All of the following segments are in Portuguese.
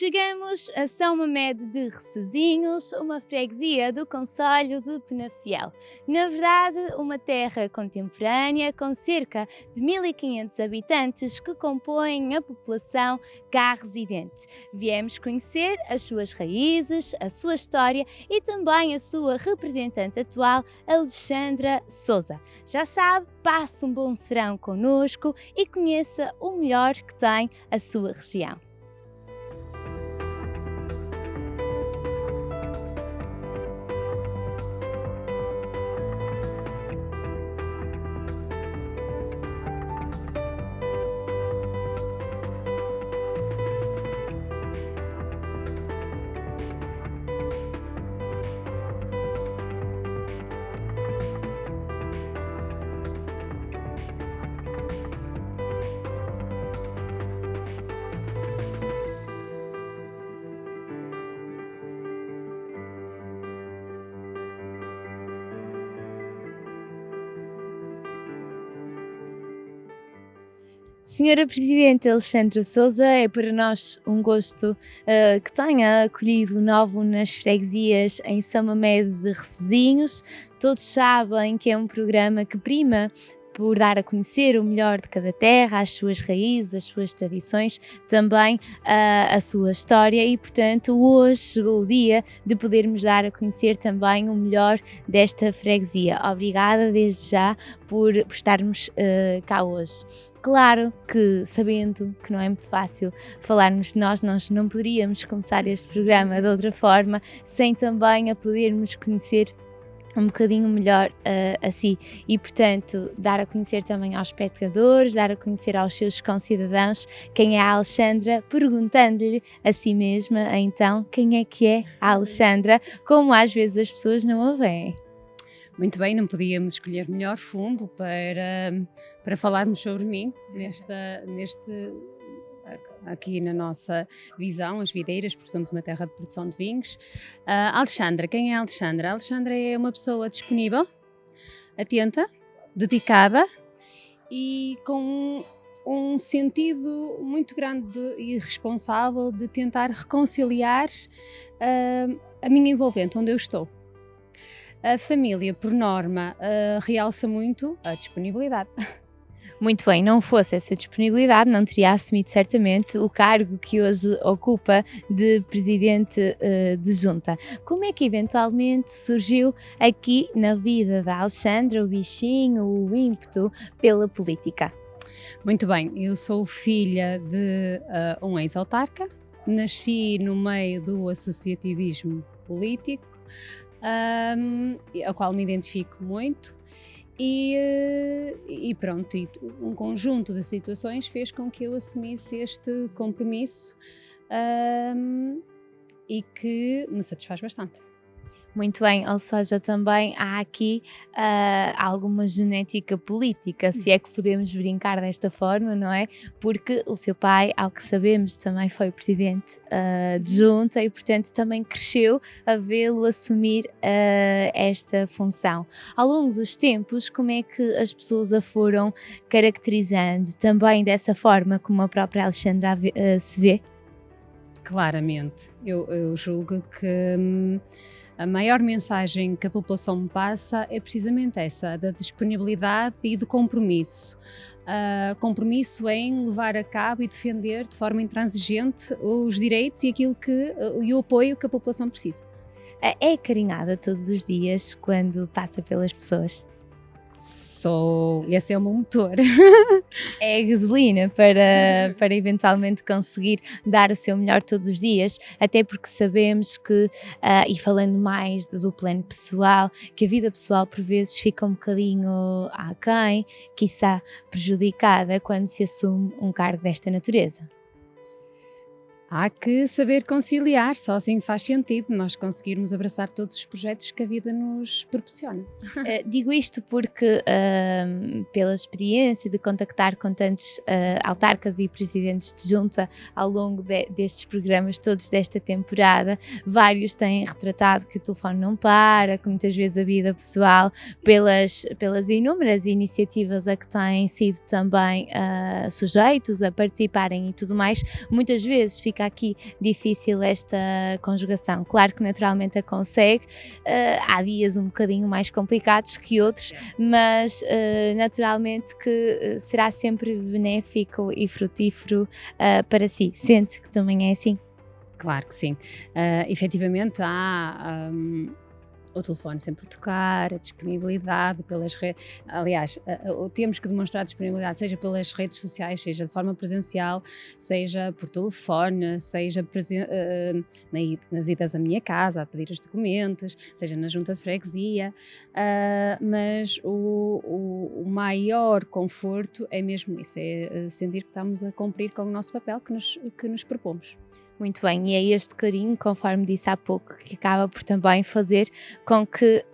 Chegamos a São Mamede de Recezinhos, uma freguesia do concelho de Penafiel. Na verdade, uma terra contemporânea com cerca de 1500 habitantes que compõem a população cá residente. Viemos conhecer as suas raízes, a sua história e também a sua representante atual, Alexandra Souza. Já sabe, passe um bom serão connosco e conheça o melhor que tem a sua região. Senhora Presidente Alexandra Souza, é para nós um gosto que tenha acolhido novo nas freguesias em São Mamede de Recezinhos. Todos sabem que é um programa que prima por dar a conhecer o melhor de cada terra, as suas raízes, as suas tradições, também a sua história e, portanto, hoje chegou o dia de podermos dar a conhecer também o melhor desta freguesia. Obrigada desde já por estarmos cá hoje. Claro que, sabendo que não é muito fácil falarmos de nós não poderíamos começar este programa de outra forma sem também a podermos conhecer um bocadinho melhor a si e, portanto, dar a conhecer também aos espectadores, dar a conhecer aos seus concidadãos quem é a Alexandra, perguntando-lhe a si mesma, então, quem é que é a Alexandra, como às vezes as pessoas não a veem. Muito bem, não podíamos escolher melhor fundo para falarmos sobre mim aqui na nossa visão, as videiras, porque somos uma terra de produção de vinhos. Alexandra, quem é a Alexandra? A Alexandra é uma pessoa disponível, atenta, dedicada e com um sentido muito grande e responsável de tentar reconciliar a minha envolvente, onde eu estou. A família, por norma, realça muito a disponibilidade. Muito bem, não fosse essa disponibilidade, não teria assumido certamente o cargo que hoje ocupa de Presidente de Junta. Como é que eventualmente surgiu aqui na vida da Alexandra o bichinho, o ímpeto pela política? Muito bem, eu sou filha de um ex-autarca, nasci no meio do associativismo político, ao qual me identifico muito. E pronto, um conjunto de situações fez com que eu assumisse este compromisso e que me satisfaz bastante. Muito bem, ou seja, também há aqui alguma genética política, se é que podemos brincar desta forma, não é? Porque o seu pai, ao que sabemos, também foi presidente de junta e, portanto, também cresceu a vê-lo assumir esta função. Ao longo dos tempos, como é que as pessoas a foram caracterizando também dessa forma como a própria Alexandra se vê? Claramente, eu julgo que a maior mensagem que a população me passa é precisamente essa, da disponibilidade e do compromisso. Compromisso em levar a cabo e defender de forma intransigente os direitos e o apoio que a população precisa. É acarinhada todos os dias quando passa pelas pessoas? Esse é o meu motor. É a gasolina para eventualmente conseguir dar o seu melhor todos os dias, até porque sabemos que, e falando mais do plano pessoal, que a vida pessoal por vezes fica um bocadinho aquém, quiçá prejudicada quando se assume um cargo desta natureza. Há que saber conciliar, só assim faz sentido nós conseguirmos abraçar todos os projetos que a vida nos proporciona. Digo isto porque, pela experiência de contactar com tantos autarcas e presidentes de junta ao longo destes programas todos desta temporada, vários têm retratado que o telefone não para, que muitas vezes a vida pessoal, pelas inúmeras iniciativas a que têm sido também sujeitos a participarem e tudo mais, muitas vezes fica fica aqui difícil esta conjugação. Claro que naturalmente a consegue, há dias um bocadinho mais complicados que outros, mas naturalmente que será sempre benéfico e frutífero para si. Sente que também é assim? Claro que sim. Efetivamente há o telefone sempre a tocar, a disponibilidade pelas redes. Aliás, temos que demonstrar disponibilidade, seja pelas redes sociais, seja de forma presencial, seja por telefone, seja nas idas à minha casa a pedir os documentos, seja na junta de freguesia. Mas o maior conforto é mesmo isso, é sentir que estamos a cumprir com o nosso papel que nos propomos. Muito bem, e é este carinho, conforme disse há pouco, que acaba por também fazer com que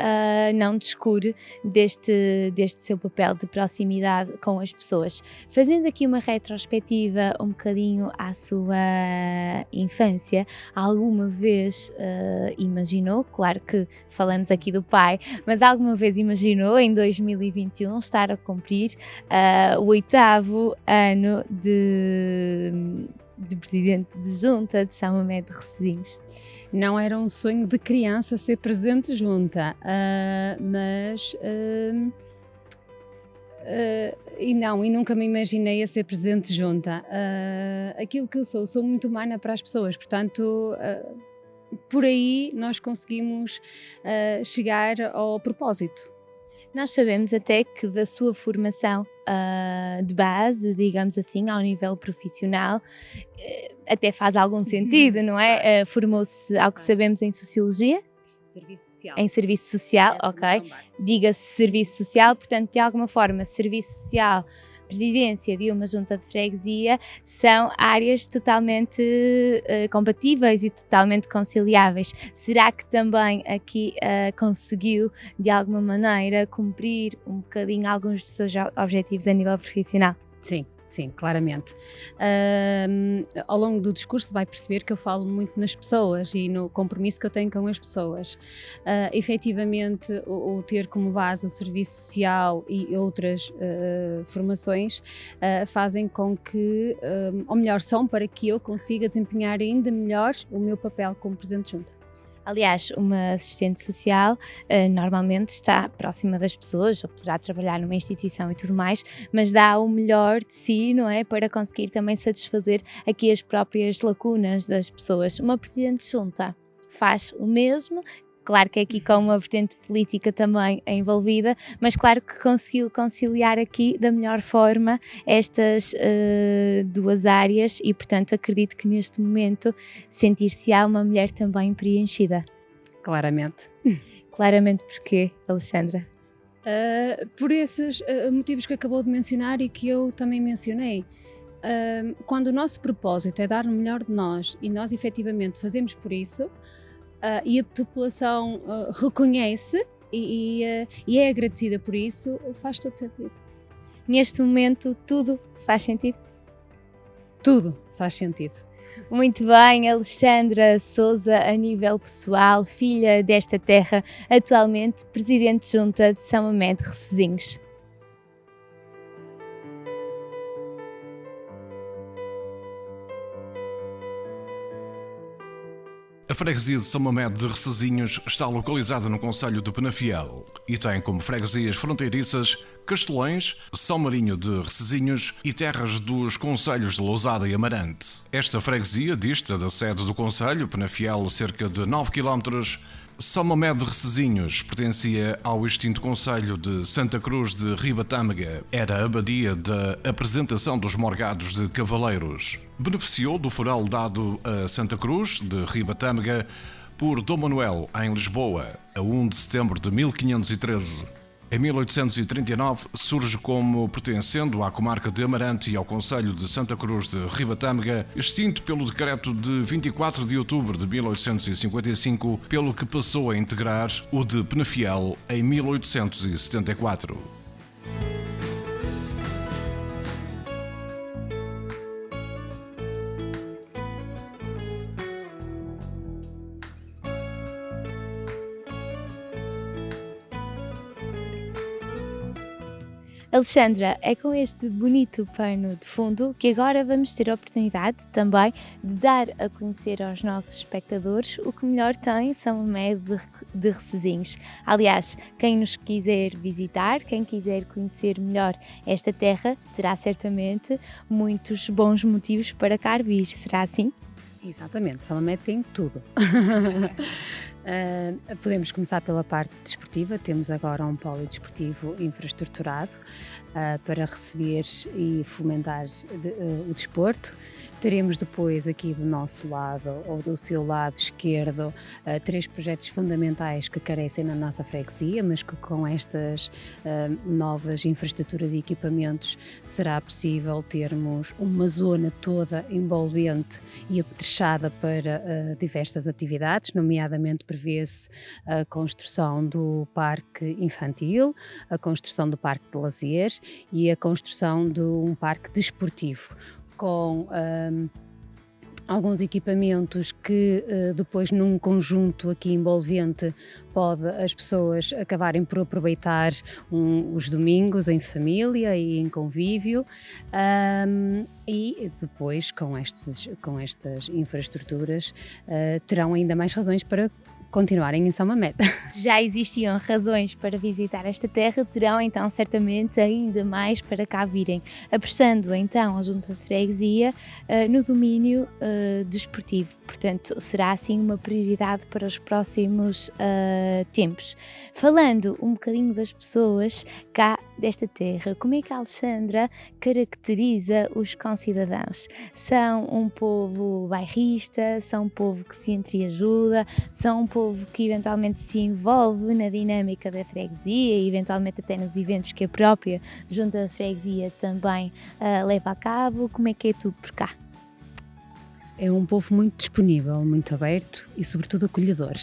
não descure deste seu papel de proximidade com as pessoas. Fazendo aqui uma retrospectiva um bocadinho à sua infância, alguma vez imaginou, claro que falamos aqui do pai, mas alguma vez imaginou em 2021 estar a cumprir o 8º ano de presidente de junta de São Mamede de Recesinhos? Não era um sonho de criança ser presidente de junta, e nunca me imaginei a ser presidente de junta. Aquilo que eu sou muito humana para as pessoas, portanto, por aí nós conseguimos chegar ao propósito. Nós sabemos até que da sua formação de base, digamos assim, ao nível profissional, até faz algum sentido, não é? Formou-se, ao que sabemos, em Sociologia? Serviço social. Em Serviço Social, ok. Diga-se Serviço Social, portanto, de alguma forma, Serviço Social, presidência de uma junta de freguesia são áreas totalmente compatíveis e totalmente conciliáveis. Será que também aqui conseguiu, de alguma maneira, cumprir um bocadinho alguns dos seus objetivos a nível profissional? Sim, claramente. Ao longo do discurso vai perceber que eu falo muito nas pessoas e no compromisso que eu tenho com as pessoas. Efetivamente, o ter como base o serviço social e outras formações fazem com que, ou melhor, são para que eu consiga desempenhar ainda melhor o meu papel como presidente de junta. Aliás, uma assistente social normalmente está próxima das pessoas, ou poderá trabalhar numa instituição e tudo mais, mas dá o melhor de si, não é? Para conseguir também satisfazer aqui as próprias lacunas das pessoas. Uma presidente de junta faz o mesmo. Claro que é aqui com uma vertente política também envolvida, mas claro que conseguiu conciliar aqui da melhor forma estas duas áreas e, portanto, acredito que neste momento sentir-se-á uma mulher também preenchida. Claramente. Claramente porquê, Alexandra? Por esses motivos que acabou de mencionar e que eu também mencionei. Quando o nosso propósito é dar o melhor de nós e nós efetivamente fazemos por isso, e a população reconhece e é agradecida por isso, faz todo sentido. Neste momento tudo faz sentido? Tudo faz sentido. Muito bem, Alexandra Sousa, a nível pessoal, filha desta terra, atualmente presidente de junta de São Mamede de Recesinhos. A freguesia de São Mamede de Recesinhos está localizada no concelho de Penafiel e tem como freguesias fronteiriças Castelões, São Marinho de Recesinhos e terras dos concelhos de Lousada e Amarante. Esta freguesia dista da sede do concelho, Penafiel, cerca de 9 km. São Mamede de Recesinhos pertencia ao extinto concelho de Santa Cruz de Ribatâmega. Era a abadia da apresentação dos morgados de cavaleiros. Beneficiou do foral dado a Santa Cruz de Ribatâmega por Dom Manuel em Lisboa, a 1 de setembro de 1513. Em 1839 surge como pertencendo à comarca de Amarante e ao concelho de Santa Cruz de Ribatâmega, extinto pelo decreto de 24 de outubro de 1855, pelo que passou a integrar o de Penafiel em 1874. Alexandra, é com este bonito pano de fundo que agora vamos ter a oportunidade também de dar a conhecer aos nossos espectadores o que melhor tem São Mamede de Recesinhos. Aliás, quem nos quiser visitar, quem quiser conhecer melhor esta terra, terá certamente muitos bons motivos para cá vir, será assim? Exatamente, São Mamede tem tudo. Podemos começar pela parte desportiva. Temos agora um polidesportivo infraestruturado para receber e fomentar o desporto. Teremos depois aqui do nosso lado ou do seu lado esquerdo 3 projetos fundamentais que carecem na nossa freguesia, mas que com estas novas infraestruturas e equipamentos será possível termos uma zona toda envolvente e apetrechada para diversas atividades, nomeadamente prevê-se a construção do parque infantil, a construção do parque de lazer e a construção de um parque desportivo com alguns equipamentos que depois num conjunto aqui envolvente pode as pessoas acabarem por aproveitar os domingos em família e em convívio, e depois com estas infraestruturas terão ainda mais razões para continuarem em São Mamede. Se já existiam razões para visitar esta terra, terão então certamente ainda mais para cá virem, apostando então a Junta de Freguesia no domínio desportivo. Portanto, será assim uma prioridade para os próximos tempos. Falando um bocadinho das pessoas cá desta terra, como é que a Alexandra caracteriza os concidadãos? São um povo bairrista, são um povo que se entreajuda, são um povo que eventualmente se envolve na dinâmica da freguesia e eventualmente até nos eventos que a própria Junta da Freguesia também leva a cabo. Como é que é tudo por cá? É um povo muito disponível, muito aberto e sobretudo acolhedor.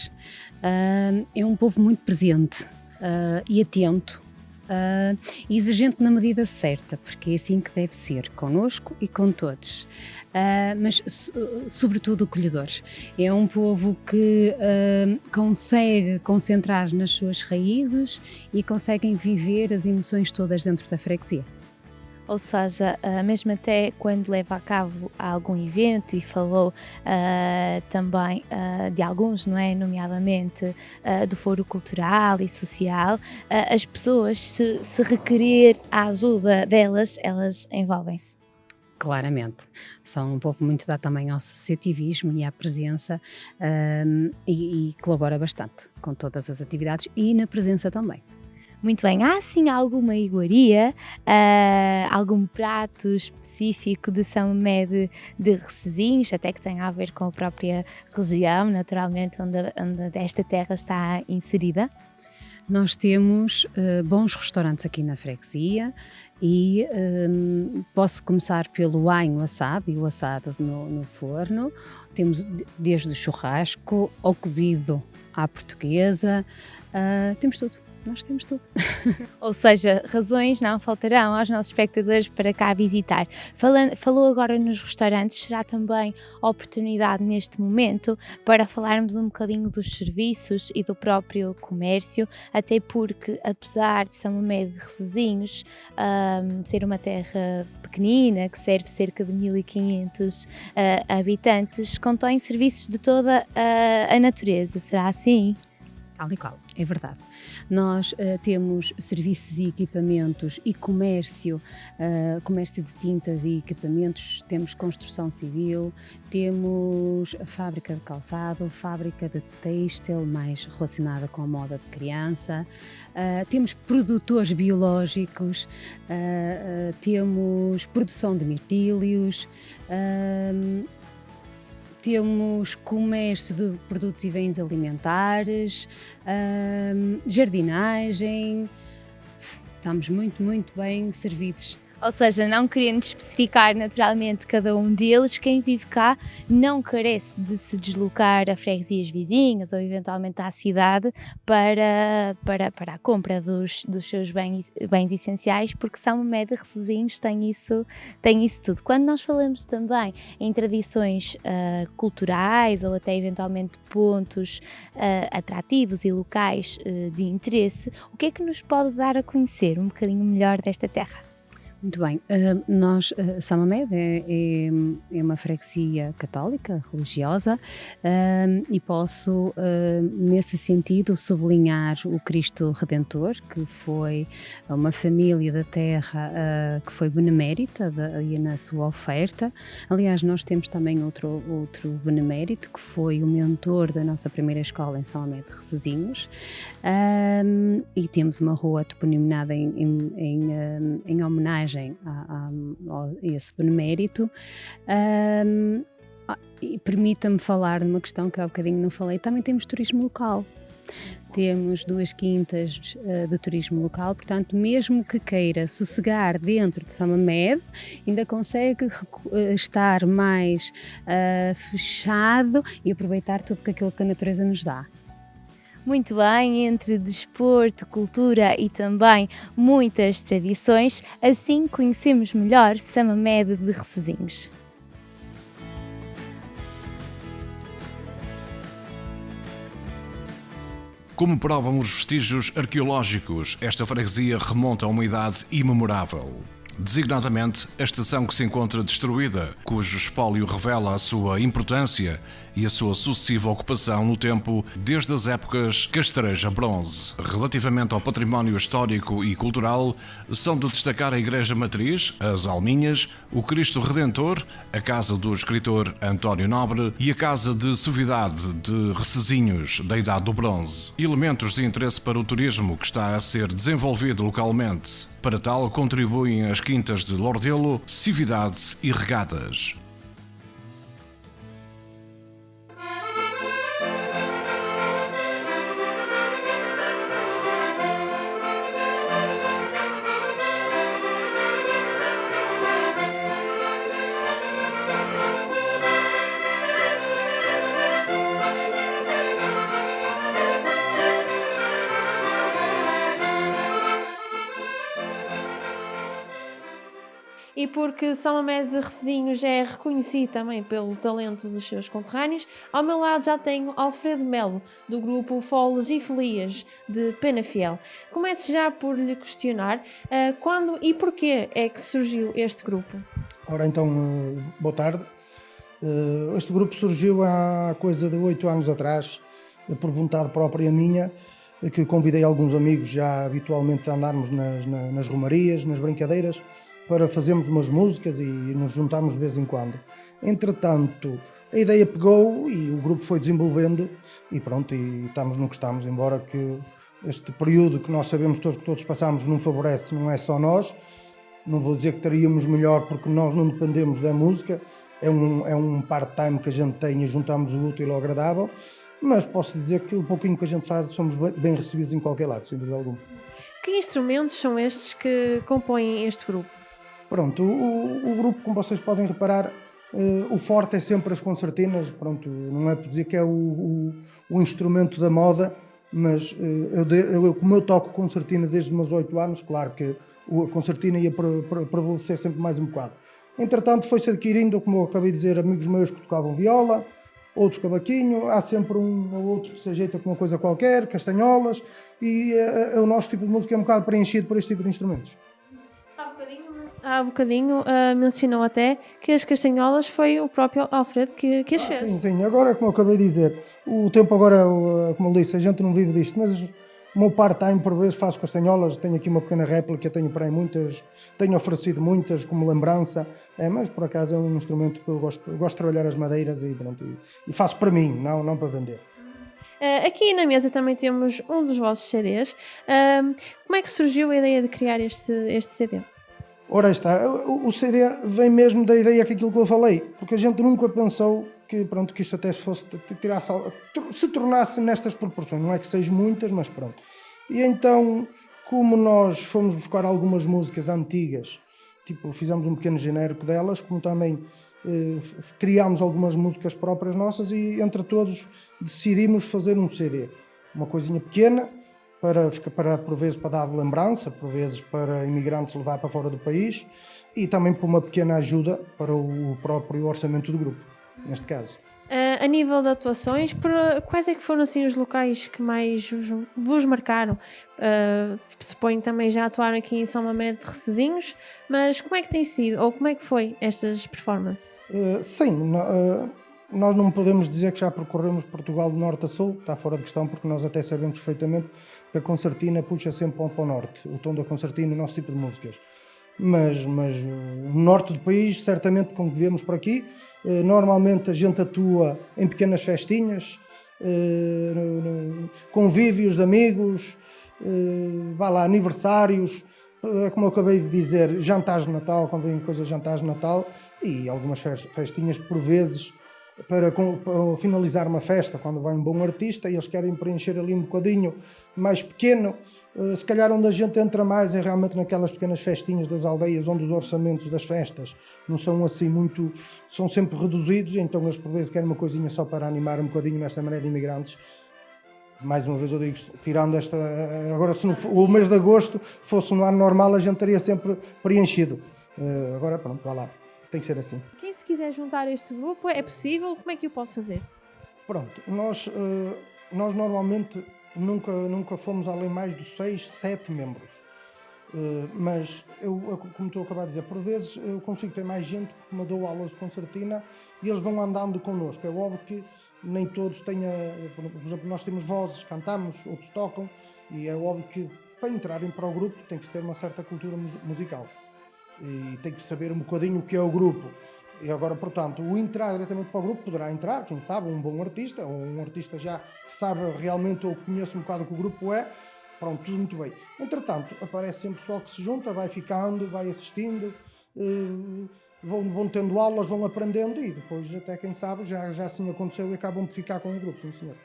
É um povo muito presente e atento. Exigente na medida certa, porque é assim que deve ser, connosco e com todos, mas sobretudo acolhedores. É um povo que consegue concentrar nas suas raízes e conseguem viver as emoções todas dentro da freguesia. Ou seja, mesmo até quando leva a cabo algum evento, e falou também de alguns, não é? Nomeadamente do foro cultural e social, as pessoas, se requerer a ajuda delas, elas envolvem-se. Claramente, são um povo muito dado também ao associativismo e à presença e colabora bastante com todas as atividades e na presença também. Muito bem, há assim alguma iguaria, algum prato específico de São Mamede de Recesinhos, até que tenha a ver com a própria região, naturalmente, onde esta terra está inserida? Nós temos bons restaurantes aqui na freguesia e posso começar pelo ainho assado e o assado no forno. Temos desde o churrasco ao cozido à portuguesa, temos tudo. Nós temos tudo. Ou seja, razões não faltarão aos nossos espectadores para cá visitar. Falou agora nos restaurantes, será também oportunidade neste momento para falarmos um bocadinho dos serviços e do próprio comércio, até porque, apesar de São Mamede de Recesinhos ser uma terra pequenina, que serve cerca de 1500 habitantes, contém serviços de toda a natureza, será assim? Tal e qual, é verdade. Nós temos serviços e equipamentos e comércio de tintas e equipamentos, temos construção civil, temos fábrica de calçado, fábrica de têxtil mais relacionada com a moda de criança, temos produtores biológicos, temos produção de mirtílios, temos comércio de produtos e bens alimentares, jardinagem, estamos muito, muito bem servidos. Ou seja, não querendo especificar naturalmente cada um deles, quem vive cá não carece de se deslocar a freguesias vizinhas ou eventualmente à cidade para a compra dos seus bens essenciais, porque São Mamede de Recesinhos tem isso tudo. Quando nós falamos também em tradições culturais ou até eventualmente pontos atrativos e locais de interesse, o que é que nos pode dar a conhecer um bocadinho melhor desta terra? Muito bem, São Mamede é uma freguesia católica, religiosa, e posso, nesse sentido, sublinhar o Cristo Redentor, que foi uma família da terra que foi benemérita na sua oferta. Aliás, nós temos também outro benemérito, que foi o mentor da nossa primeira escola em São Mamede de Recesinhos, e temos uma rua toponimada em homenagem a esse benemérito. E permita-me falar de uma questão que há bocadinho não falei, também temos turismo local. Temos 2 quintas de turismo local, portanto, mesmo que queira sossegar dentro de São Mamede, ainda consegue estar mais fechado e aproveitar tudo aquilo que a natureza nos dá. Muito bem, entre desporto, cultura e também muitas tradições, assim conhecemos melhor São Mamede de Recesinhos. Como provam os vestígios arqueológicos, esta freguesia remonta a uma idade imemorável. Designadamente, a estação que se encontra destruída, cujo espólio revela a sua importância e a sua sucessiva ocupação no tempo desde as épocas Castreja-Bronze. Relativamente ao património histórico e cultural, são de destacar a Igreja Matriz, as Alminhas, o Cristo Redentor, a casa do escritor António Nobre e a casa de suvidade de Recesinhos, da Idade do Bronze. Elementos de interesse para o turismo que está a ser desenvolvido localmente. Para tal, contribuem as quintas de Lordelo, Cividade e Regadas. E porque São Mamede de Recesinhos é reconhecido também pelo talento dos seus conterrâneos, ao meu lado já tenho Alfredo Melo, do grupo Foles e Folias, de Penafiel. Começo já por lhe questionar quando e porquê é que surgiu este grupo? Ora então, boa tarde. Este grupo surgiu há coisa de 8 anos atrás, por vontade própria minha, que convidei alguns amigos já habitualmente a andarmos nas romarias, nas brincadeiras, para fazermos umas músicas e nos juntarmos de vez em quando. Entretanto, a ideia pegou e o grupo foi desenvolvendo e pronto, e estamos no que estamos, embora que este período que nós sabemos todos que todos passamos não favorece, não é só nós. Não vou dizer que estaríamos melhor porque nós não dependemos da música, é um part-time que a gente tem e juntamos o útil ao agradável, mas posso dizer que o pouquinho que a gente faz somos bem recebidos em qualquer lado, sem dúvida alguma. Que instrumentos são estes que compõem este grupo? Pronto, o grupo, como vocês podem reparar, o forte é sempre as concertinas. Pronto, não é por dizer que é o instrumento da moda, mas como eu toco concertina desde os meus 8 anos, claro que a concertina ia prevalecer sempre mais um bocado. Entretanto, foi-se adquirindo, como eu acabei de dizer, amigos meus que tocavam viola, outros cavaquinho, há sempre um ou outro que se ajeita com uma coisa qualquer, castanholas, e o nosso tipo de música é um bocado preenchido por este tipo de instrumentos. Há bocadinho mencionou até que as castanholas foi o próprio Alfredo que as fez. Sim, agora como eu acabei de dizer, o tempo agora, como eu disse, a gente não vive disto, mas o meu part-time por vezes faço castanholas, tenho aqui uma pequena réplica, tenho para aí muitas, tenho oferecido muitas como lembrança, mas por acaso é um instrumento que eu gosto de trabalhar as madeiras e pronto, e faço para mim, não para vender. Aqui na mesa também temos um dos vossos CDs. Como é que surgiu a ideia de criar este CD? Ora está, o CD vem mesmo da ideia que aquilo que eu falei, porque a gente nunca pensou que isto até se tornasse nestas proporções, não é que sejam muitas, mas pronto. E então, como nós fomos buscar algumas músicas antigas tipo, fizemos um pequeno genérico delas, como também criámos algumas músicas próprias nossas e entre todos decidimos fazer um CD. Uma coisinha pequena, por vezes para dar de lembrança, por vezes para imigrantes levar para fora do país e também por uma pequena ajuda para o próprio orçamento do grupo, neste caso. A nível de atuações, quais é que foram assim os locais que mais vos marcaram? Suponho que também já atuaram aqui em São Mamede de Recesinhos, mas como é que tem sido, ou como é que foi estas performances? Sim, nós não podemos dizer que já percorremos Portugal de norte a sul, está fora de questão, porque nós até sabemos perfeitamente que a concertina puxa sempre para o norte, o tom da concertina, o nosso tipo de músicas. Mas o norte do país, certamente, como vivemos por aqui, normalmente a gente atua em pequenas festinhas, convívios de amigos, aniversários, como eu acabei de dizer, jantares de Natal, quando vem coisas jantares de Natal, e algumas festinhas por vezes para finalizar uma festa, quando vai um bom artista e eles querem preencher ali um bocadinho mais pequeno, se calhar onde a gente entra mais é realmente naquelas pequenas festinhas das aldeias, onde os orçamentos das festas não são assim muito, são sempre reduzidos, então eles por vezes querem uma coisinha só para animar um bocadinho nesta maré de imigrantes. Mais uma vez eu digo, tirando esta, agora se o mês de agosto fosse um ano normal a gente teria sempre preenchido, agora pronto, vá lá. Tem que ser assim. Quem se quiser juntar a este grupo, é possível? Como é que o pode fazer? Pronto, nós normalmente nunca fomos além mais dos 6, 7 membros. Mas como estou a acabar de dizer, por vezes eu consigo ter mais gente porque me dou aulas de concertina e eles vão andando connosco. É óbvio que nem todos por exemplo, nós temos vozes, cantamos, outros tocam, e é óbvio que para entrarem para o grupo tem que ter uma certa cultura musical. E tem que saber um bocadinho o que é o grupo. E agora, portanto, o entrar diretamente para o grupo poderá entrar, quem sabe, um bom artista, ou um artista já que sabe realmente ou conhece um bocado o que o grupo é, pronto, tudo muito bem. Entretanto, aparece sempre pessoal que se junta, vai ficando, vai assistindo, vão tendo aulas, vão aprendendo e depois, até quem sabe, já assim aconteceu e acabam por ficar com o grupo, sim senhor.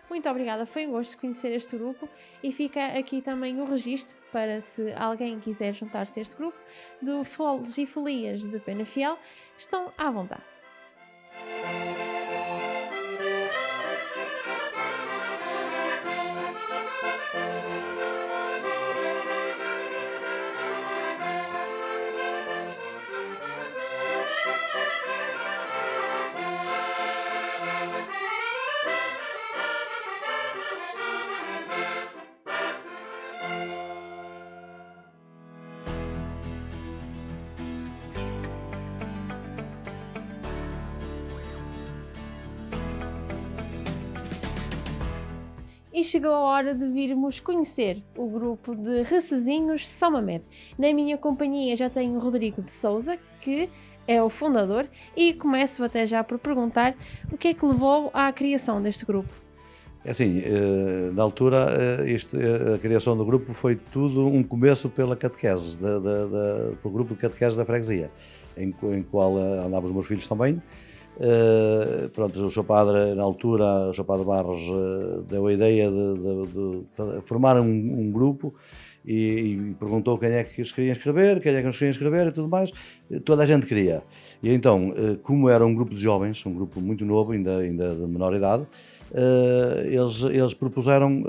Muito obrigada, foi um gosto conhecer este grupo e fica aqui também o registro para se alguém quiser juntar-se a este grupo do Foles e Folias de Penafiel, estão à vontade. E chegou a hora de virmos conhecer o grupo de Recesinhos São Mamede. Na minha companhia já tenho o Rodrigo de Sousa, que é o fundador, e começo até já por perguntar o que é que levou à criação deste grupo. É assim, na altura, a criação do grupo foi tudo um começo pela catequese, pelo grupo de catequese da freguesia, em qual andavam os meus filhos também. Pronto, o Sr. Padre, na altura, o Sr. Padre Barros deu a ideia de formar um grupo e perguntou quem é que se queria inscrever, quem é que não se queria inscrever e tudo mais. Toda a gente queria. E então, como era um grupo de jovens, um grupo muito novo, ainda de menor idade, eles propuseram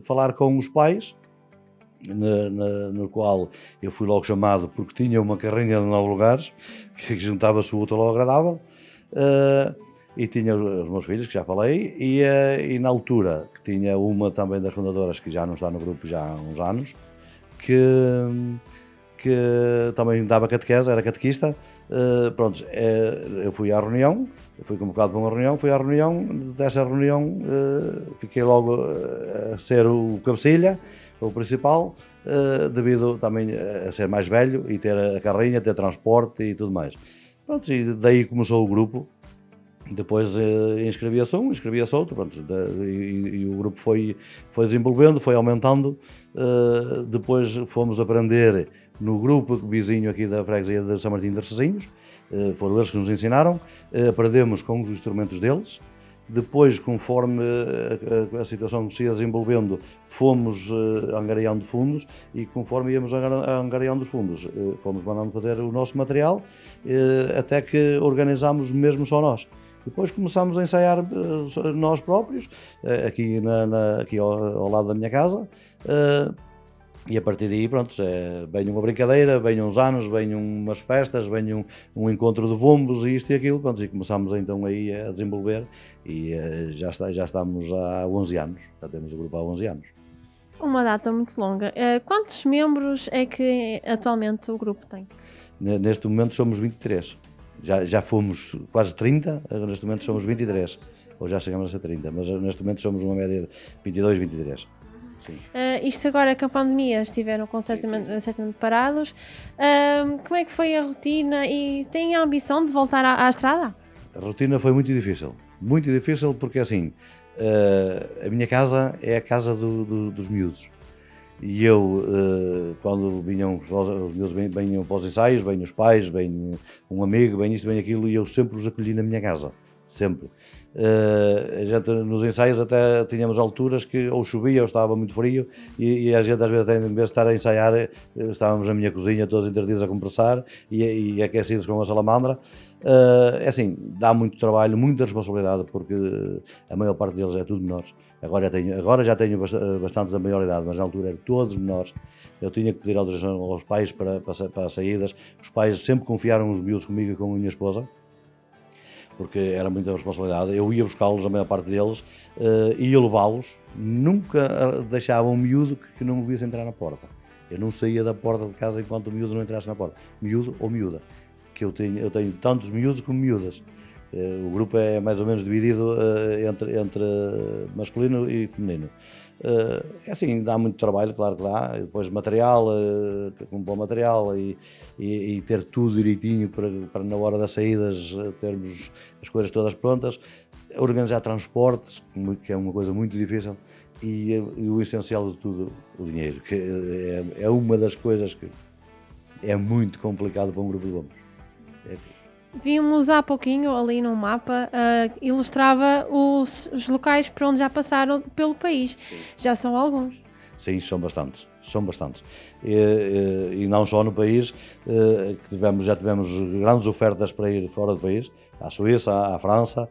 falar com os pais, no qual eu fui logo chamado porque tinha uma carrinha de 9 lugares, que juntava-se o útil ao agradável. E tinha os meus filhos, que já falei, e na altura que tinha uma também das fundadoras que já não está no grupo já há uns anos, que também dava catequese, era catequista. Pronto, eu fui à reunião, fui convocado para uma reunião, fui à reunião, dessa reunião fiquei logo a ser o cabecilha, o principal, devido também a ser mais velho e ter a carrinha, ter transporte e tudo mais. Pronto, e daí começou o grupo, depois inscrevia-se um, inscrevia-se outro, pronto, e o grupo foi desenvolvendo, foi aumentando, depois fomos aprender no grupo vizinho aqui da freguesia de São Martinho de Recesinhos, foram eles que nos ensinaram, aprendemos com os instrumentos deles, Depois, conforme a situação se ia desenvolvendo, fomos angariando fundos e conforme íamos angariando os fundos, fomos mandando fazer o nosso material, até que organizámos mesmo só nós. Depois começámos a ensaiar nós próprios, aqui ao lado da minha casa, e a partir daí, pronto, vem uma brincadeira, vem uns anos, vem umas festas, vem um encontro de bombos e isto e aquilo, pronto, e começámos então aí a desenvolver e já estamos há 11 anos, já temos o grupo há 11 anos. Uma data muito longa. Quantos membros é que atualmente o grupo tem? Neste momento somos 23. Já fomos quase 30, neste momento somos 23, ou já chegamos a ser 30, mas neste momento somos uma média de 22, 23. Sim. Isto agora que a pandemia estiveram certamente parados, como é que foi a rotina e tem a ambição de voltar à estrada? A rotina foi muito difícil porque assim, a minha casa é a casa dos miúdos. E eu, quando vinham os miúdos, vinham para os ensaios, vinham os pais, vem um amigo, vem isto, vem aquilo, e eu sempre os acolhi na minha casa, sempre. A gente, nos ensaios até tínhamos alturas que ou chovia ou estava muito frio e a gente às vezes, em vez de estar a ensaiar, estávamos na minha cozinha todos interditos a compressar e aquecidos com a salamandra. É assim, dá muito trabalho, muita responsabilidade, porque a maior parte deles é tudo menores. Agora já tenho bastantes da maior idade, mas na altura eram todos menores. Eu tinha que pedir autorização aos pais para as saídas. Os pais sempre confiaram os miúdos comigo e com a minha esposa, porque era muita responsabilidade. Eu ia buscá-los, a maior parte deles, ia levá-los. Nunca deixava um miúdo que não me visse entrar na porta. Eu não saía da porta de casa enquanto o miúdo não entrasse na porta. Miúdo ou miúda. Que eu tenho tantos miúdos como miúdas. O grupo é mais ou menos dividido entre masculino e feminino. É assim, dá muito trabalho, claro que dá. Depois material, compor material e ter tudo direitinho para na hora das saídas termos as coisas todas prontas. Organizar transportes, que é uma coisa muito difícil. E o essencial de tudo, o dinheiro, que é uma das coisas que é muito complicado para um grupo de bombos. Vimos há pouquinho ali no mapa, ilustrava os locais por onde já passaram pelo país. Já são alguns. Sim, são bastantes. E não só no país, que já tivemos grandes ofertas para ir fora do país, à Suíça, à França.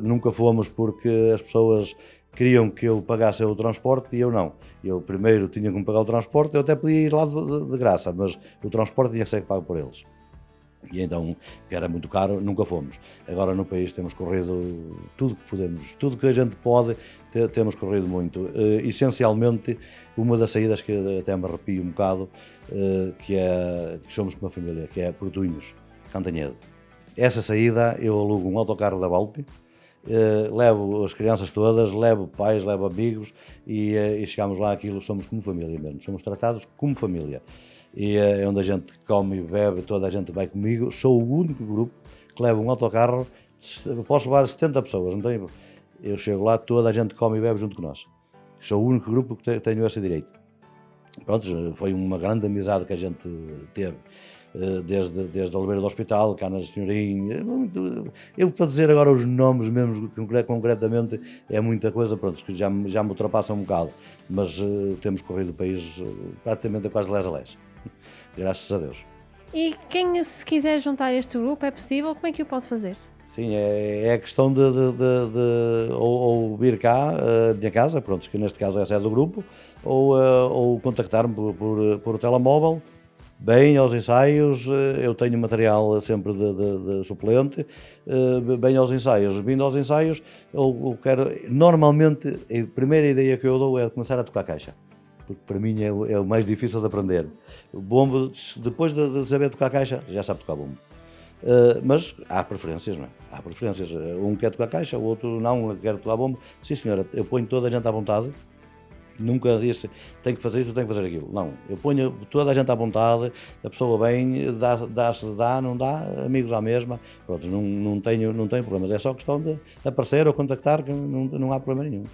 Nunca fomos porque as pessoas queriam que eu pagasse o transporte e eu não. Eu primeiro tinha que me pagar o transporte, eu até podia ir lá de graça, mas o transporte tinha que ser pago por eles. E então, que era muito caro, nunca fomos. Agora no país temos corrido tudo que podemos, tudo que a gente pode, temos corrido muito. Essencialmente, uma das saídas que até me arrepio um bocado, que somos com uma família, que é Portunhos, Cantanhede. Essa saída eu alugo um autocarro da Valpe, levo as crianças todas, levo pais, levo amigos e chegamos lá, aquilo somos como família mesmo, somos tratados como família. E é onde a gente come e bebe, toda a gente vai comigo. Sou o único grupo que leva um autocarro, posso levar 70 pessoas, não tenho? Eu chego lá, toda a gente come e bebe junto com nós. Sou o único grupo que tenho esse direito. Pronto, foi uma grande amizade que a gente teve, desde a Oliveira do Hospital, Canas de Senhorim. Eu, para dizer agora os nomes mesmo concretamente, é muita coisa, pronto, que já me ultrapassam um bocado, mas temos corrido o país praticamente a quase les a les. Graças a Deus. E quem se quiser juntar a este grupo, é possível? Como é que o pode fazer? Sim, é a questão de ou vir cá, a minha casa, pronto, que neste caso é a sede do grupo, ou contactar-me por telemóvel, bem aos ensaios. Eu tenho material sempre de suplente, bem aos ensaios. Vindo aos ensaios, eu quero, normalmente, a primeira ideia que eu dou é começar a tocar caixa. Porque para mim é o mais difícil de aprender. O bombo, depois de saber tocar caixa, já sabe tocar bombo. Mas há preferências, não é? Há preferências. Um quer tocar caixa, o outro não quer tocar bombo. Sim, senhora, eu ponho toda a gente à vontade. Nunca disse, tem que fazer isto, tem que fazer aquilo. Não, eu ponho toda a gente à vontade, a pessoa vem, dá, não dá, amigos à mesma. Pronto, não tenho problemas. É só questão de aparecer ou contactar, que não há problema nenhum.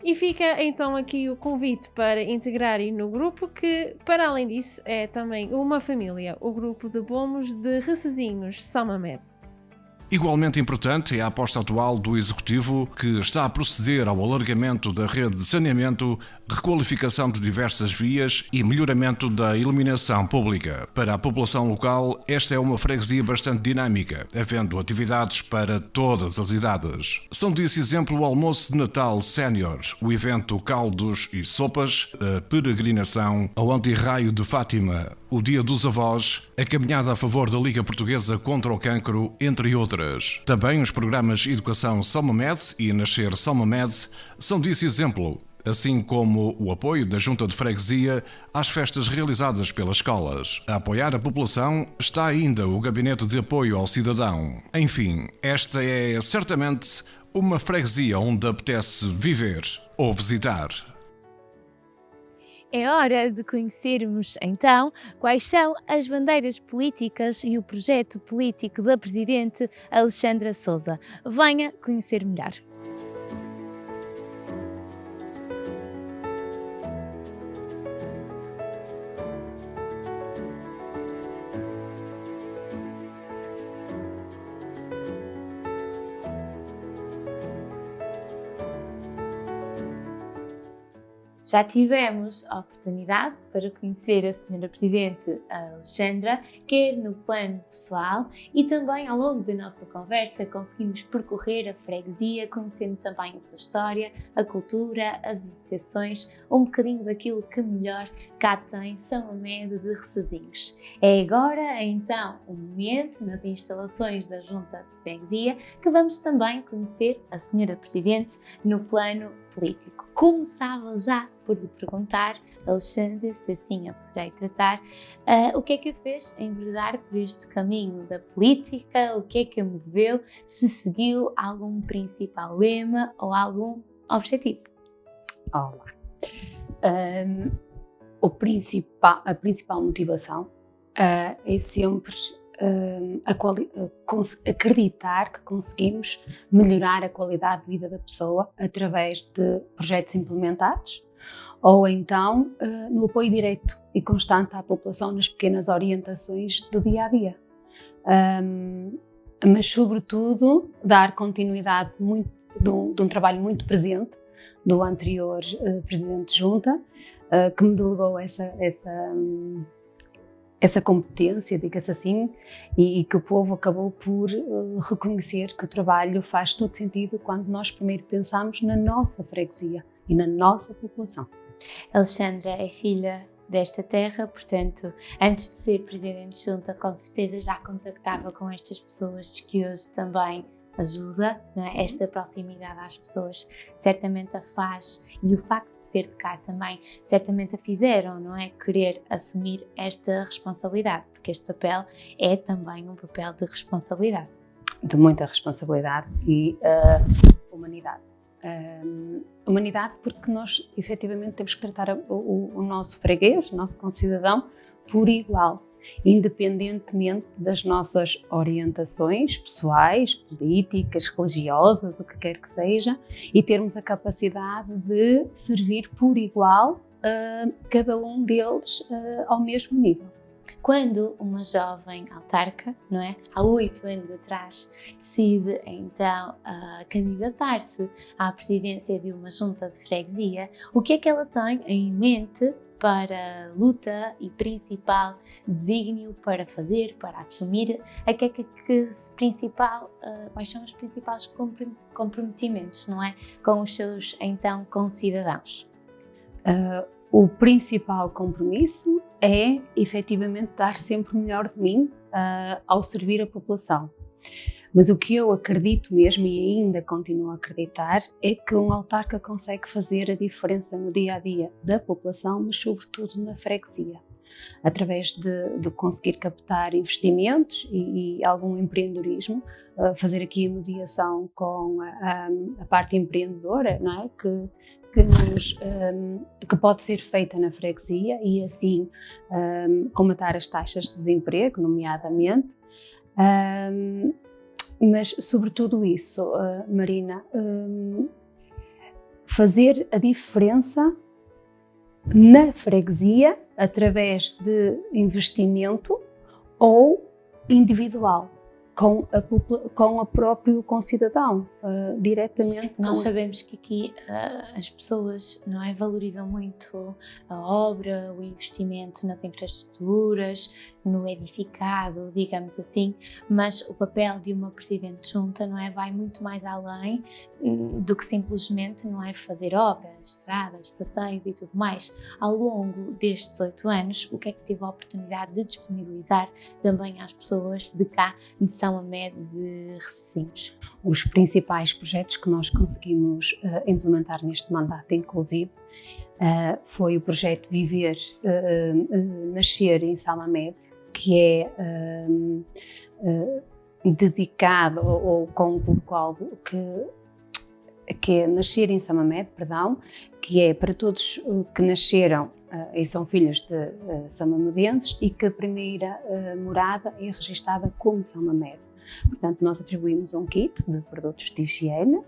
E fica então aqui o convite para integrarem no grupo, que para além disso é também uma família, o grupo de bombos de Recezinhos São Mamede. Igualmente importante é a aposta atual do Executivo, que está a proceder ao alargamento da rede de saneamento, requalificação de diversas vias e melhoramento da iluminação pública. Para a população local, esta é uma freguesia bastante dinâmica, havendo atividades para todas as idades. São disso exemplo o almoço de Natal Sénior, o evento Caldos e Sopas, a peregrinação ao Antirraio de Fátima, o Dia dos Avós, a caminhada a favor da Liga Portuguesa contra o Cancro, entre outras. Também os programas Educação São Mamede e Nascer São Mamede são disso exemplo, assim como o apoio da Junta de Freguesia às festas realizadas pelas escolas. A apoiar a população está ainda o Gabinete de Apoio ao Cidadão. Enfim, esta é certamente uma freguesia onde apetece viver ou visitar. É hora de conhecermos, então, quais são as bandeiras políticas e o projeto político da Presidente Alexandra Sousa. Venha conhecer melhor. Já tivemos a oportunidade para conhecer a Sra. Presidente Alexandra, quer no plano pessoal e também ao longo da nossa conversa conseguimos percorrer a freguesia, conhecendo também a sua história, a cultura, as associações, um bocadinho daquilo que melhor cá tem São Mamede de Recesinhos. É agora, então, o momento nas instalações da Junta de Freguesia que vamos também conhecer a Sra. Presidente no plano político. Começava já por lhe perguntar, Alexandra, se assim a poderei tratar, o que é que a fez enveredar por este caminho da política, o que é que a moveu, se seguiu algum principal lema ou algum objetivo? Olá. A principal motivação é sempre acreditar que conseguimos melhorar a qualidade de vida da pessoa através de projetos implementados ou então no apoio direto e constante à população nas pequenas orientações do dia-a-dia. Mas sobretudo dar continuidade de um trabalho muito presente do anterior Presidente de Junta, que me delegou essa competência, diga-se assim, e que o povo acabou por reconhecer que o trabalho faz todo sentido quando nós primeiro pensamos na nossa freguesia e na nossa população. Alexandra é filha desta terra, portanto, antes de ser Presidente de Junta, com certeza já contactava com estas pessoas que hoje também ajuda, não é? Esta proximidade às pessoas certamente a faz, e o facto de ser de cá também certamente a fizeram, não é? Querer assumir esta responsabilidade, porque este papel é também um papel de responsabilidade. De muita responsabilidade e humanidade. Humanidade porque nós efetivamente temos que tratar o nosso freguês, o nosso concidadão, por igual, independentemente das nossas orientações pessoais, políticas, religiosas, o que quer que seja, e termos a capacidade de servir por igual cada um deles ao mesmo nível. Quando uma jovem autarca, não é, há 8 anos atrás, decide então candidatar-se à presidência de uma junta de freguesia, o que é que ela tem em mente para a luta e principal desígnio para fazer, para assumir, quais são os principais comprometimentos, não é, com os seus então concidadãos? O principal compromisso é, efetivamente, dar sempre o melhor de mim ao servir a população. Mas o que eu acredito mesmo, e ainda continuo a acreditar, é que um autarca consegue fazer a diferença no dia-a-dia da população, mas sobretudo na freguesia, através de conseguir captar investimentos e algum empreendedorismo, fazer aqui a mediação com a parte empreendedora, não é? Que pode ser feita na freguesia e assim combater as taxas de desemprego, nomeadamente, mas sobretudo isso, Marina, fazer a diferença na freguesia através de investimento ou individual, com o próprio concidadão, diretamente. Nós sabemos que aqui as pessoas, não é, valorizam muito a obra, o investimento nas infraestruturas, no edificado, digamos assim, mas o papel de uma presidente de junta, não é, vai muito mais além do que simplesmente, não é, fazer obras, estradas, passeios e tudo mais. Ao longo destes 8 anos, o que é que teve a oportunidade de disponibilizar também às pessoas de cá, de São Mamede de Recessinhos? Os principais projetos que nós conseguimos implementar neste mandato, inclusive, foi o projeto Viver, Nascer em São Mamede, que é dedicado ou com o público-alvo que é Nascer em São Mamede, perdão, que é para todos que nasceram e são filhos de samamedenses e que a primeira morada é registada como São Mamede. Portanto, nós atribuímos um kit de produtos de higiene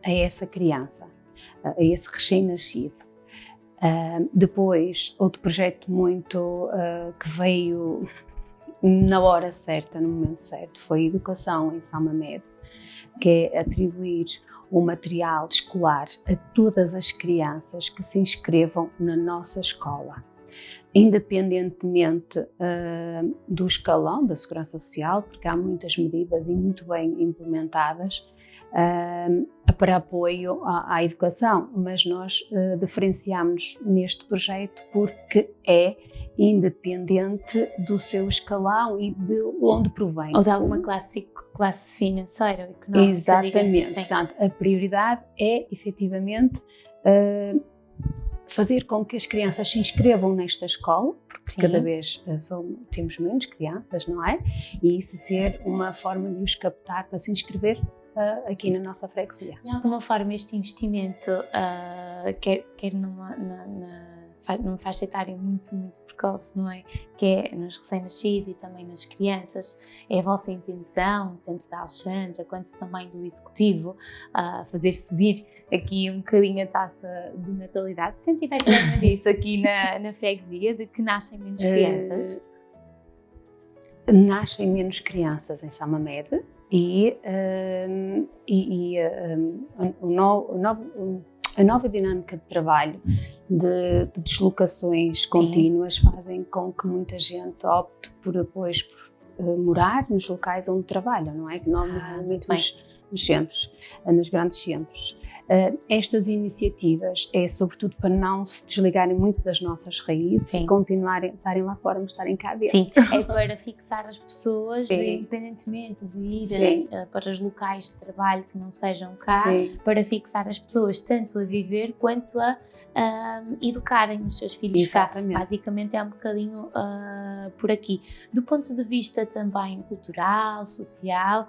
a essa criança, a esse recém-nascido. Depois, outro projeto muito que veio na hora certa, no momento certo, foi a Educação em São Mamede, que é atribuir o material escolar a todas as crianças que se inscrevam na nossa escola, independentemente do escalão da Segurança Social, porque há muitas medidas e muito bem implementadas para apoio à educação, mas nós diferenciamos neste projeto porque é independente do seu escalão e de onde provém. Ou de alguma classe financeira ou económica. Exatamente. Assim. Portanto, a prioridade é, efetivamente, fazer com que as crianças se inscrevam nesta escola, porque Sim. cada vez temos menos crianças, não é? E isso ser uma forma de os captar para se inscrever aqui na nossa freguesia. De alguma forma este investimento, quer numa faixa etária muito, muito precoce, não é? Que é nos recém-nascidos e também nas crianças, é a vossa intenção, tanto da Alexandra quanto também do Executivo, fazer subir aqui um bocadinho a taxa de natalidade. Senti efetivamente isso aqui na freguesia, de que nascem menos crianças? Nascem menos crianças em São Mamede e a nova dinâmica de trabalho, de deslocações contínuas, fazem com que muita gente opte por depois morar nos locais onde trabalham, não é? Normalmente nos centros, nos grandes centros. Estas iniciativas é sobretudo para não se desligarem muito das nossas raízes. Sim. E continuarem, estarem lá fora, mas estarem cá dentro. Sim, é para fixar as pessoas, independentemente de irem para os locais de trabalho que não sejam cá, para fixar as pessoas tanto a viver quanto a educarem os seus filhos. Exatamente. Cá. Basicamente é um bocadinho por aqui. Do ponto de vista também cultural, social,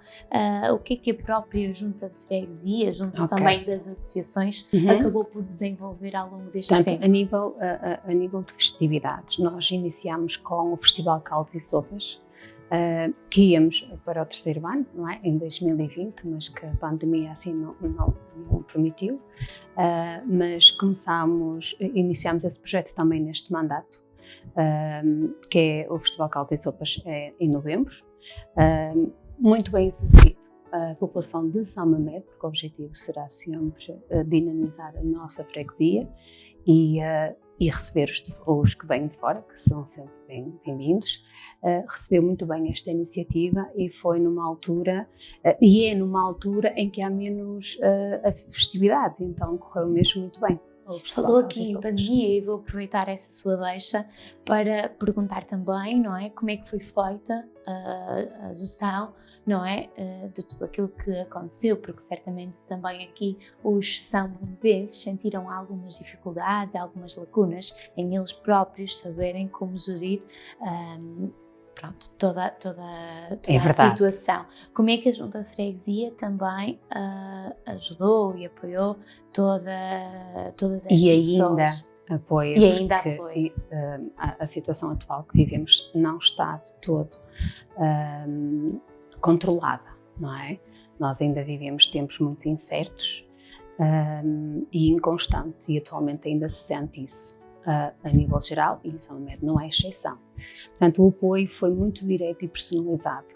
o que a própria Junta de Freguesia, junto também das associações, acabou por desenvolver ao longo deste tempo? A nível de festividades, nós iniciamos com o Festival Caldos e Sopas, que íamos para o 3º ano, não é? Em 2020, mas que a pandemia assim não permitiu, mas iniciámos esse projeto também neste mandato, que é o Festival Caldos e Sopas em novembro, muito bem sucedido. A população de São Mamede, porque o objetivo será sempre dinamizar a nossa freguesia e receber os que vêm de fora, que são sempre bem-vindos. Recebeu muito bem esta iniciativa e foi numa altura, e é numa altura em que há menos festividades, então correu mesmo muito bem. Falou aqui em pandemia e vou aproveitar essa sua deixa para perguntar também, não é, como é que foi feita a gestão, não é, de tudo aquilo que aconteceu, porque certamente também aqui os são-mamedenses sentiram algumas dificuldades, algumas lacunas em eles próprios saberem como gerir toda a situação. Como é que a Junta de Freguesia também ajudou e apoiou todas estas pessoas? Apoia, e ainda apoia. A situação atual que vivemos não está de todo controlada, não é? Nós ainda vivemos tempos muito incertos e inconstantes, e atualmente ainda se sente isso a nível geral, e em São Mamede não é exceção. Portanto, o apoio foi muito direto e personalizado.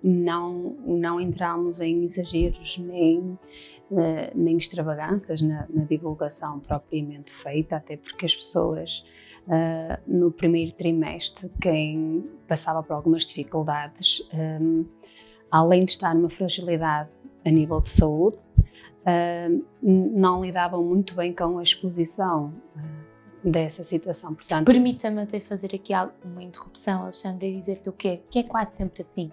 não entramos em exageros nem extravagâncias na divulgação propriamente feita, até porque as pessoas no primeiro trimestre, quem passava por algumas dificuldades, além de estar numa fragilidade a nível de saúde, não lidavam muito bem com a exposição dessa situação. Portanto, Permita-me até fazer aqui uma interrupção, Alexandra, e dizer-te que é quase sempre assim,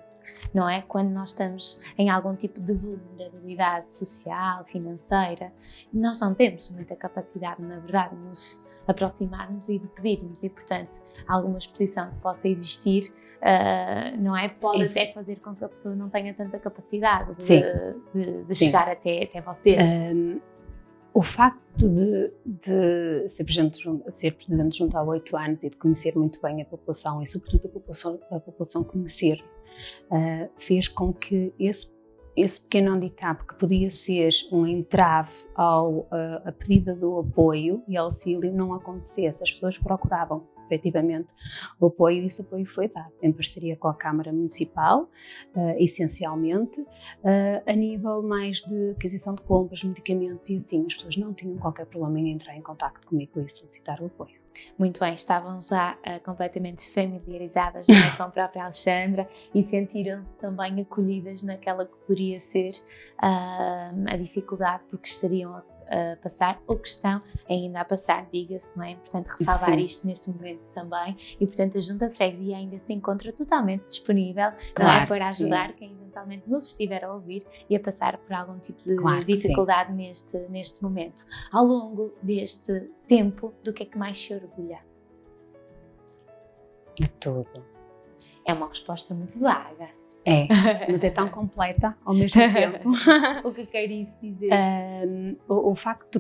não é? Quando nós estamos em algum tipo de vulnerabilidade social, financeira, nós não temos muita capacidade, na verdade, de nos aproximarmos e de pedirmos, e portanto, alguma exposição que possa existir, não é? Pode até fazer com que a pessoa não tenha tanta capacidade de chegar até vocês. O facto de ser presidente junto há 8 anos e de conhecer muito bem a população e sobretudo a população conhecer, fez com que esse pequeno handicap que podia ser um entrave a pedida do apoio e auxílio não acontecesse. As pessoas procuravam efetivamente o apoio, e esse apoio foi dado em parceria com a Câmara Municipal, essencialmente, a nível mais de aquisição de compras, medicamentos e assim. As pessoas não tinham qualquer problema em entrar em contacto comigo e solicitar o apoio. Muito bem, estavam já completamente familiarizadas, não é, com a própria Alexandra, e sentiram-se também acolhidas naquela que poderia ser a dificuldade porque estariam a passar, ou que estão ainda a passar, diga-se, não é? Importante ressalvar isto neste momento também, e portanto a Junta de Freguesia ainda se encontra totalmente disponível, não é? Para ajudar quem eventualmente nos estiver a ouvir e a passar por algum tipo de dificuldade neste momento. Ao longo deste tempo, do que é que mais se orgulha? De tudo. É uma resposta muito vaga. É, mas é tão completa ao mesmo tempo. O que quer isso dizer? O facto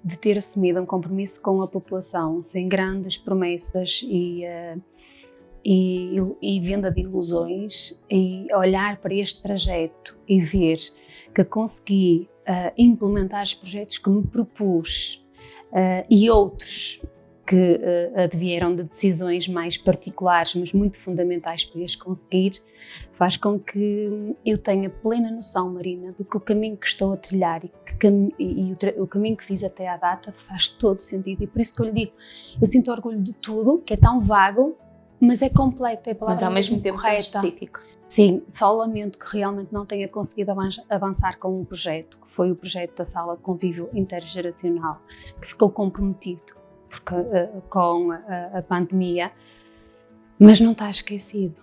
de ter assumido um compromisso com a população sem grandes promessas e venda de ilusões, e olhar para este trajeto e ver que consegui implementar os projetos que me propus e outros que advieram de decisões mais particulares, mas muito fundamentais para as conseguir, faz com que eu tenha plena noção, Marina, do que o caminho que estou a trilhar o caminho que fiz até à data faz todo sentido, e por isso que eu lhe digo, eu sinto orgulho de tudo, que é tão vago, mas é completo, é a palavra mas ao mesmo tempo correta. específico. Sim, só lamento que realmente não tenha conseguido avançar com um projeto, que foi o projeto da Sala de Convívio Intergeracional, que ficou comprometido com a pandemia, mas não está esquecido.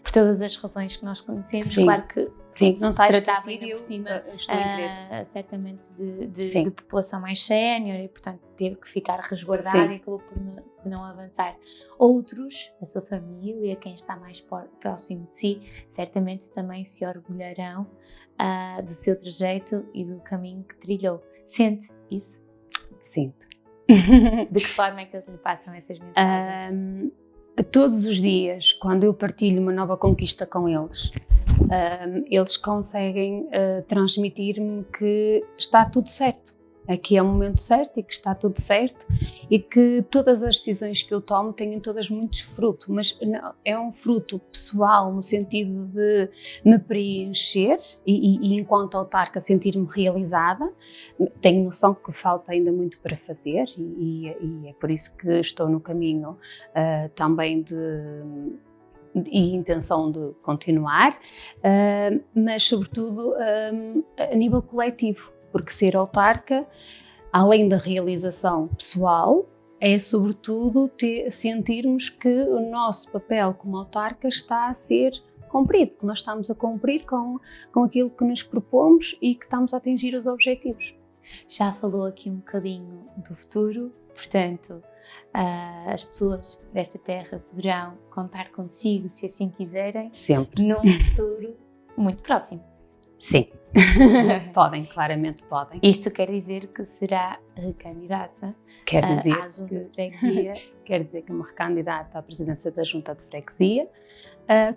Por todas as razões que nós conhecemos, Sim. Claro que Sim, não está tratava esquecido, ainda por cima estou a ver. certamente de população mais sénior, e portanto teve que ficar resguardado e acabou por não avançar. Outros, a sua família, quem está mais próximo de si, certamente também se orgulharão do seu trajeto e do caminho que trilhou. Sente isso? Sim. De que forma é que eles lhe passam essas mensagens? Todos os dias, quando eu partilho uma nova conquista com eles, eles conseguem transmitir-me que está tudo certo, aqui é o momento certo e que está tudo certo, e que todas as decisões que eu tomo têm todas muito fruto, mas não, é um fruto pessoal no sentido de me preencher e enquanto autarca sentir-me realizada. Tenho noção que falta ainda muito para fazer e é por isso que estou no caminho também e intenção de continuar, mas sobretudo a nível coletivo, porque ser autarca, além da realização pessoal, é sobretudo sentirmos que o nosso papel como autarca está a ser cumprido, que nós estamos a cumprir com aquilo que nos propomos e que estamos a atingir os objetivos. Já falou aqui um bocadinho do futuro, portanto, as pessoas desta terra poderão contar consigo, se assim quiserem, Sempre. num futuro muito próximo. Sim, podem, claramente podem. Isto quer dizer que será recandidata Quer dizer à Junta de Freguesia. Quer dizer que me recandidato à presidência da Junta de Freguesia,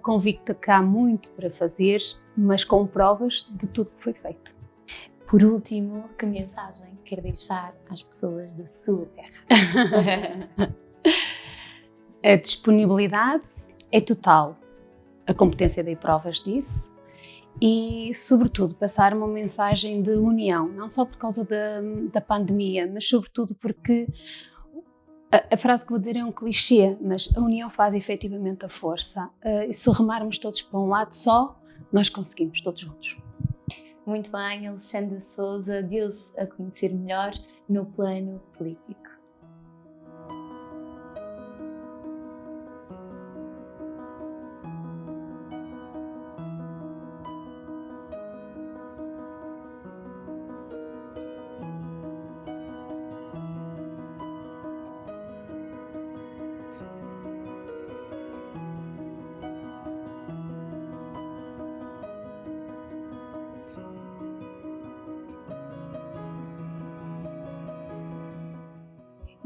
convicta que há muito para fazer, mas com provas de tudo que foi feito. Por último, que mensagem quer deixar às pessoas da sua terra? A disponibilidade é total. a competência de provas disso e, sobretudo, passar uma mensagem de união, não só por causa da pandemia, mas sobretudo porque a frase que vou dizer é um clichê, mas a união faz efetivamente a força. E se remarmos todos para um lado só, nós conseguimos, todos juntos. Muito bem, Alexandra Sousa deu-se a conhecer melhor no plano político.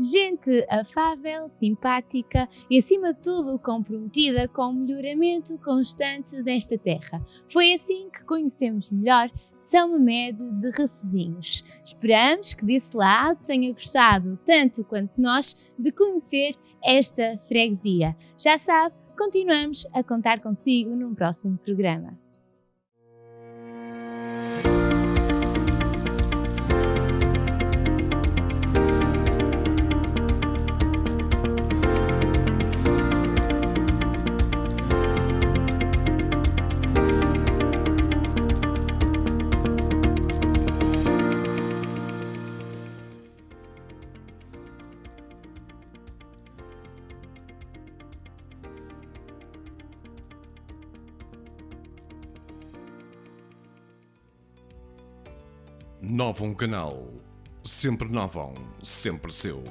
Gente afável, simpática e, acima de tudo, comprometida com o melhoramento constante desta terra. Foi assim que conhecemos melhor São Mamede de Recesinhos. Esperamos que desse lado tenha gostado tanto quanto nós de conhecer esta freguesia. Já sabe, continuamos a contar consigo num próximo programa. Novum Canal. Sempre Novum, sempre seu.